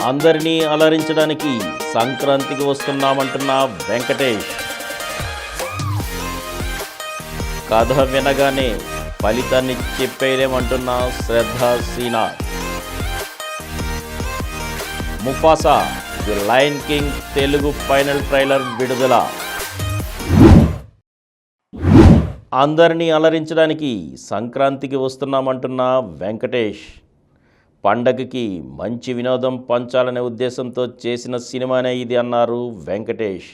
అందరినీ అలరించడానికి సంక్రాంతికి వస్తున్నామంటున్న వెంకటేష్. కథ వినగానే ఫలితాన్ని చెప్పేయలేమంటున్న Shraddha Srinath. Mufasa the Lion King Telugu final trailer విడుదల. అందరినీ అలరించడానికి సంక్రాంతికి వస్తున్నామంటున్న వెంకటేష్. పండగకి మంచి వినోదం పంచాలనే ఉద్దేశంతో చేసిన సినిమానే ఇది అన్నారు వెంకటేష్.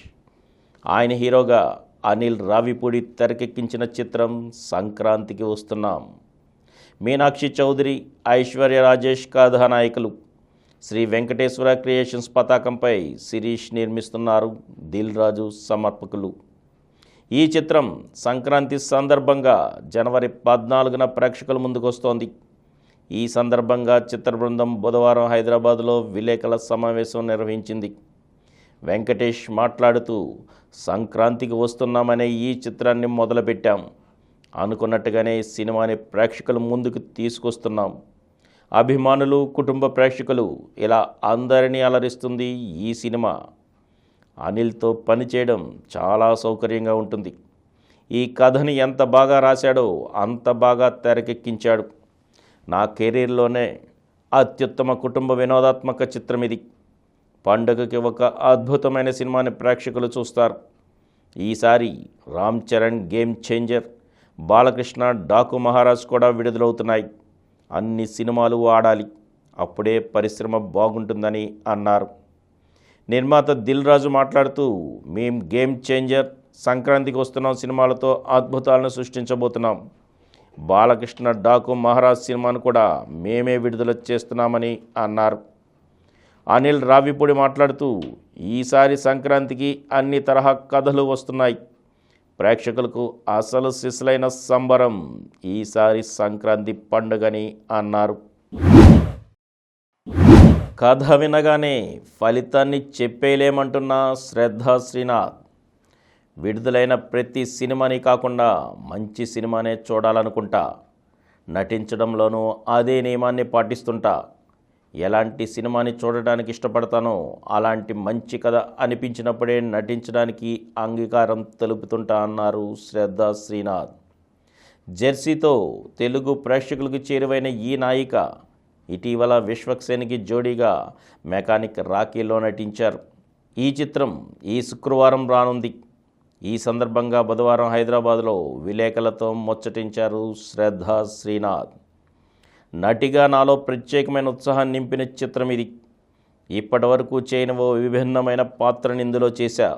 ఆయన హీరోగా అనిల్ రావిపూడి తెరకెక్కించిన చిత్రం సంక్రాంతికి వస్తున్నాం. మీనాక్షి చౌదరి, ఐశ్వర్య రాజేష్ కథానాయకులు. శ్రీ వెంకటేశ్వర క్రియేషన్స్ పతాకంపై శిరీష్ నిర్మిస్తున్నారు. దిల్ రాజు సమర్పకులు. ఈ చిత్రం సంక్రాంతి సందర్భంగా జనవరి 14న ప్రేక్షకుల ముందుకొస్తోంది. ఈ సందర్భంగా చిత్ర బృందం బుధవారం హైదరాబాద్లో విలేకరుల సమావేశం నిర్వహించింది. వెంకటేష్ మాట్లాడుతూ, సంక్రాంతికి వస్తున్నామనే ఈ చిత్రాన్ని మొదలుపెట్టాం. అనుకున్నట్టుగానే సినిమాని ప్రేక్షకుల ముందుకు తీసుకొస్తున్నాం. అభిమానులు, కుటుంబ ప్రేక్షకులు ఇలా అందరినీ అలరిస్తుంది ఈ సినిమా. అనిల్తో పనిచేయడం చాలా సౌకర్యంగా ఉంటుంది. ఈ కథని ఎంత బాగా రాశాడో అంత బాగా తెరకెక్కించాడు. నా కెరీర్లోనే అత్యుత్తమ కుటుంబ వినోదాత్మక చిత్రం ఇది. పండుగకి ఒక అద్భుతమైన సినిమాని ప్రేక్షకులు చూస్తారు. ఈసారి రామ్ చరణ్ గేమ్ చేంజర్, బాలకృష్ణ డాకు మహారాజ్ కూడా విడుదలవుతున్నాయి. అన్ని సినిమాలు ఆడాలి, అప్పుడే పరిశ్రమ బాగుంటుందని అన్నారు. నిర్మాత దిల్ రాజు మాట్లాడుతూ, మేం గేమ్ చేంజర్, సంక్రాంతికి వస్తున్నాం సినిమాలతో అద్భుతాలను సృష్టించబోతున్నాం. బాలకృష్ణ డాకు మహారాజ్ సినిమాను కూడా మేమే విడుదల చేస్తున్నామని అన్నారు. అనిల్ రావిపూడి మాట్లాడుతూ, ఈసారి సంక్రాంతికి అన్ని తరహా కథలు వస్తున్నాయి. ప్రేక్షకులకు అసలు సిసలైన సంబరం ఈసారి సంక్రాంతి పండుగని అన్నారు. కథ వినగానే ఫలితాన్ని చెప్పేయలేమంటున్న శ్రద్ధ శ్రీనాథ్. విడుదలైన ప్రతి సినిమాని కాకుండా మంచి సినిమానే చూడాలనుకుంటా. నటించడంలోనూ అదే నియమాన్ని పాటిస్తుంటా. ఎలాంటి సినిమాని చూడడానికి ఇష్టపడతానో అలాంటి మంచి కథ అనిపించినప్పుడే నటించడానికి అంగీకారం తెలుపుతుంటా అన్నారు శ్రద్ధ శ్రీనాథ్. జెర్సీతో తెలుగు ప్రేక్షకులకు చేరువైన ఈ నాయిక ఇటీవల విశ్వక్సేన్కి జోడీగా మెకానిక్ రాకీలో నటించారు. ఈ చిత్రం ఈ శుక్రవారం రానుంది. ఈ సందర్భంగా బుధవారం హైదరాబాద్లో విలేకరులతో ముచ్చటించారు శ్రద్ధ శ్రీనాథ్. నటిగా నాలో ప్రత్యేకమైన ఉత్సాహాన్ని నింపిన చిత్రం ఇది. ఇప్పటి వరకు చేయని ఓ విభిన్నమైన పాత్రని ఇందులో చేశా.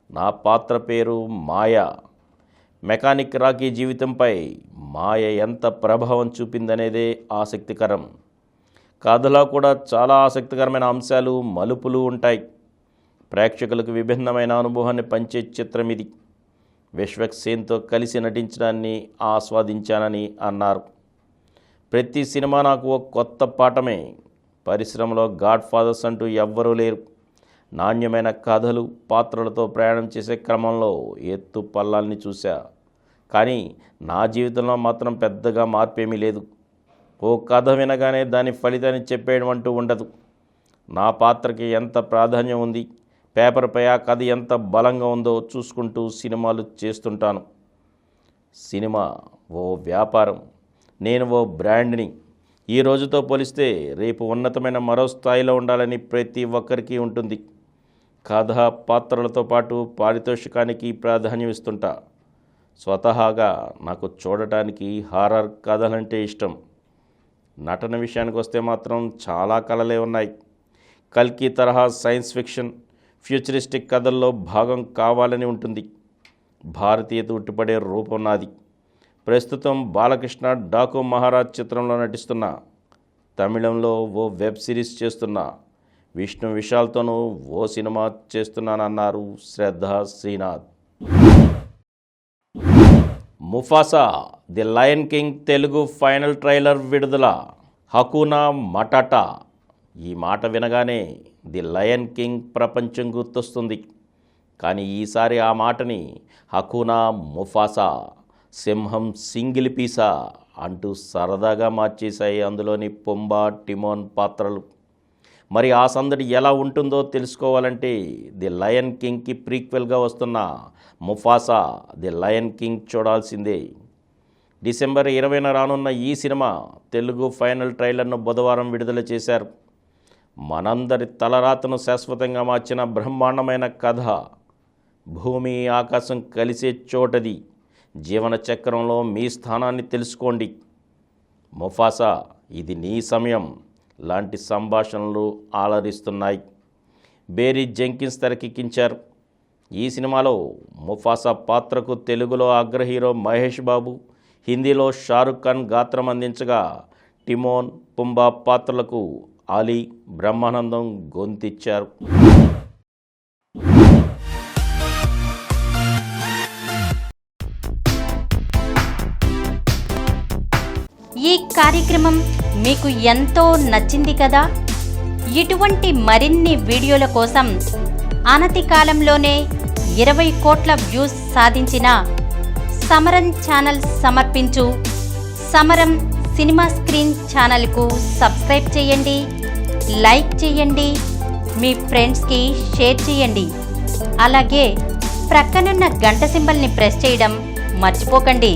నా పాత్ర పేరు మాయ. మెకానిక్ రాకీ జీవితంపై మాయ ఎంత ప్రభావం చూపిందనేదే ఆసక్తికరం. కథలో కూడా చాలా ఆసక్తికరమైన అంశాలు, మలుపులు ఉంటాయి. ప్రేక్షకులకు విభిన్నమైన అనుభవాన్ని పంచే చిత్రం ఇది. విశ్వక్సేన్తో కలిసి నటించడాన్ని ఆస్వాదించానని అన్నారు. ప్రతి సినిమా నాకు ఒక కొత్త పాఠమే. పరిశ్రమలో గాడ్ ఫాదర్స్ అంటూ ఎవ్వరూ లేరు. నాణ్యమైన కథలు, పాత్రలతో ప్రయాణం చేసే క్రమంలో ఎత్తు పల్లాల్ని చూశా. కానీ నా జీవితంలో మాత్రం పెద్దగా మార్పేమీ లేదు. ఓ కథ వినగానే దాని ఫలితాన్ని చెప్పేయడం అంటూ ఉండదు. నా పాత్రకి ఎంత ప్రాధాన్యం ఉంది, పేపర్పై ఆ కథ ఎంత బలంగా ఉందో చూసుకుంటూ సినిమాలు చేస్తుంటాను. సినిమా ఓ వ్యాపారం, నేను ఓ బ్రాండ్ని. ఈ రోజుతో పోలిస్తే రేపు ఉన్నతమైన మరో స్థాయిలో ఉండాలని ప్రతి ఒక్కరికి ఉంటుంది. కథ, పాత్రలతో పాటు పారితోషికానికి ప్రాధాన్యం ఇస్తుంటా. స్వతహాగా నాకు చూడటానికి హారర్ కథలంటే ఇష్టం. నటన విషయానికి వస్తే మాత్రం చాలా కళలే ఉన్నాయి. కల్కి తరహా సైన్స్ ఫిక్షన్, ఫ్యూచరిస్టిక్ కథల్లో భాగం కావాలని ఉంటుంది. భారతీయత ఉట్టిపడే రూపం నాది. ప్రస్తుతం బాలకృష్ణ డాకు మహారాజ్ చిత్రంలో నటిస్తున్నా. తమిళంలో ఓ వెబ్ సిరీస్ చేస్తున్నా. విష్ణు విశాల్తోనూ ఓ సినిమా చేస్తున్నానన్నారు Shraddha Srinath. Mufasa the Lion King Telugu final trailer విడుదల. Hakuna matata. ఈ మాట వినగానే ది లయన్ కింగ్ ప్రపంచం గుర్తొస్తుంది. కానీ ఈసారి ఆ మాటని హకూనా ముఫాసా, సింహం సింగిల్ పీసా అంటూ సరదాగా మార్చేశాయి అందులోని పుంబా, టిమోన్ పాత్రలు. మరి ఆ సందడి ఎలా ఉంటుందో తెలుసుకోవాలంటే ది లయన్ కింగ్కి ప్రీక్వెల్గా వస్తున్న ముఫాసా ది లయన్ కింగ్ చూడాల్సిందే. డిసెంబర్ 20న రానున్న ఈ సినిమా తెలుగు ఫైనల్ ట్రైలర్ను బుధవారం విడుదల చేశారు. మనందరి తలరాతను శాశ్వతంగా మార్చిన బ్రహ్మాండమైన కథ. భూమి ఆకాశం కలిసే చోటది. జీవన చక్రంలో మీ స్థానాన్ని తెలుసుకోండి. ముఫాసా ఇది నీ సమయం లాంటి సంభాషణలు ఆలరిస్తున్నాయి. బేరీ జెంకిన్స్ తెరకెక్కించారు. ఈ సినిమాలో ముఫాసా పాత్రకు తెలుగులో అగ్రహీరో మహేష్ బాబు, హిందీలో షారుఖ్ ఖాన్ గాత్రం అందించగా టిమోన్, పుంబా పాత్రలకు అలీ, బ్రహ్మానందం గొంతిచ్చారు. ఈ కార్యక్రమం మీకు ఎంతో నచ్చింది కదా. ఇటువంటి మరిన్ని వీడియోల కోసం అనతి కాలంలోనే 20 కోట్ల వ్యూస్ సాధించిన సమరం ఛానల్ సమర్పించు సమరం సినిమా స్క్రీన్ ఛానల్కు సబ్స్క్రైబ్ చేయండి, లైక్ చేయండి, మీ ఫ్రెండ్స్కి షేర్ చేయండి. అలాగే ప్రక్కనున్న గంట సింబల్ని ప్రెస్ చేయడం మర్చిపోకండి.